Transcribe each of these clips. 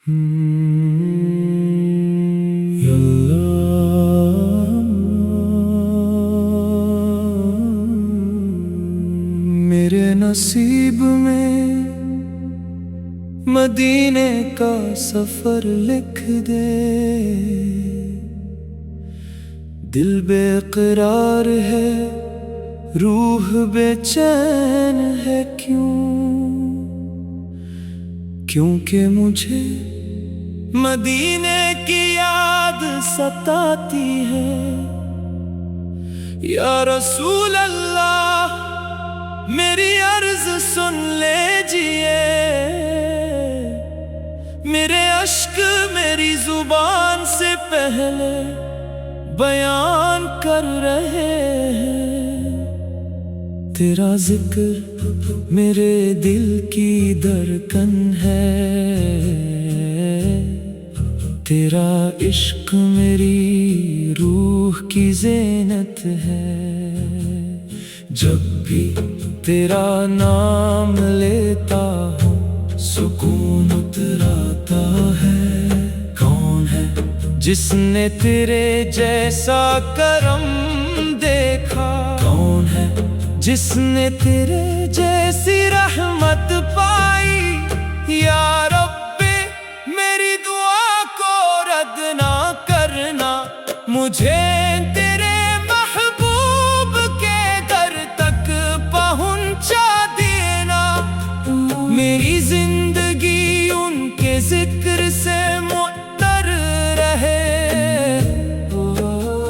میرے نصیب میں مدینے کا سفر لکھ دے، دل بے قرار ہے، روح بے چین ہے، کیونکہ مجھے مدینے کی یاد ستاتی ہے۔ یا رسول اللہ میری عرض سن لیجئے، میرے اشک میری زبان سے پہلے بیان کر رہے ہیں۔ تیرا ذکر میرے دل کی دھڑکن ہے، تیرا عشق میری روح کی زینت ہے۔ جب بھی تیرا نام لیتا ہوں سکون اتراتا ہے۔ کون ہے جس نے تیرے جیسا کرم دیکھا؟ کون ہے جس نے تیرے جیسی رحمت پائی؟ یا رب میری دعا کو رد نہ کرنا، مجھے تیرے محبوب کے در تک پہنچا دینا۔ میری زندگی ان کے ذکر سے معطر رہے،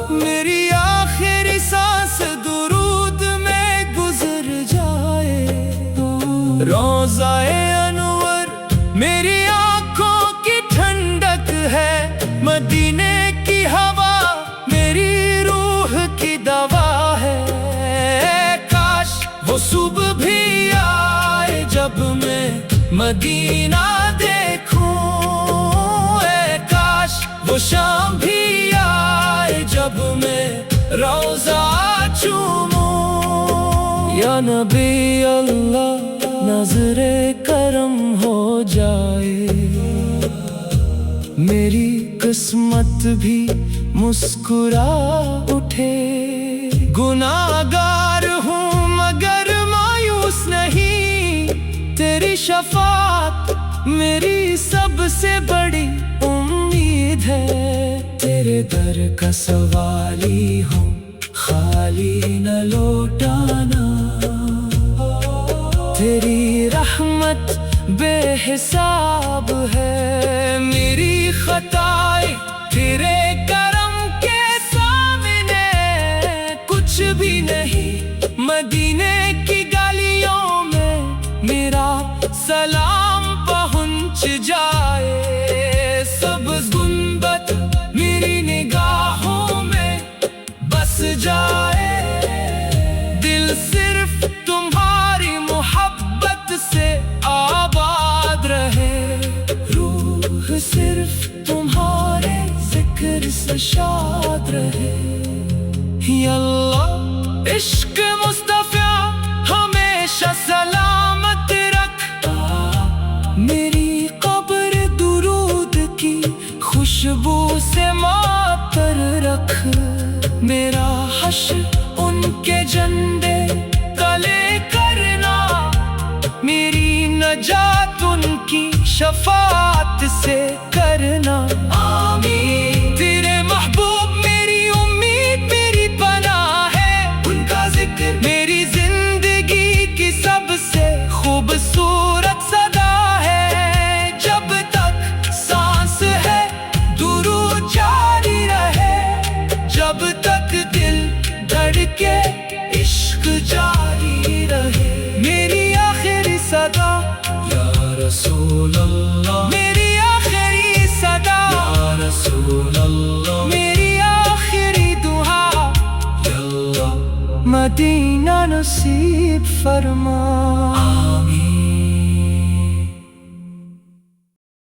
میری آخری سانس درود میں گزر جائے۔ روضہ انور میری آنکھوں کی ٹھنڈک ہے، مدینے کی ہوا میری روح کی دوا ہے۔ کاش وہ صبح بھی آئے جب میں مدینہ دیکھوں، اے کاش وہ شام بھی آئے جب میں روضہ چوموں۔ یا نبی اللہ نظر کرم ہو جائے، میری قسمت بھی مسکرا اٹھے۔ گناہگار ہوں مگر مایوس نہیں، تیری شفاعت میری سب سے بڑی امید ہے۔ تیرے در کا سوالی ہوں، خالی نہ لوٹانا، تیری رحمت بے حساب ہے۔ میری خطائیں تیرے کرم کے سامنے کچھ بھی نہیں، مدینے کی گلیوں میں میرا سلام پہنچ جائے۔ سبز گنبد میری نگاہوں میں بس جائے، دل صرف تمہاری محبت سے آباد رہے، روح صرف تمہارے ذکر سے شاد رہے۔ یا اللہ عشق مصطفیٰ ہمیشہ سلامت رکھ، میری قبر درود کی خوشبو سے معطر رکھ۔ میرا حشر ان کے جھنڈے تلے کرنا، میری نجات ان کی شفاعت سے کرنا۔ آمین۔ تیرے محبوب میری امید میری پناہ ہے، ان کا ذکر میری زندگی کی سب سے خوبصورت صدا ہے۔ جب تک سانس ہے درود جاری رہے، جب تک دل دھڑکے عشق جاری رہے۔ میری آخری صدا یا رسول اللہ، میری آخری صدا یا رسول اللہ، میری آخری دعا یا اللہ مدینہ نصیب فرما۔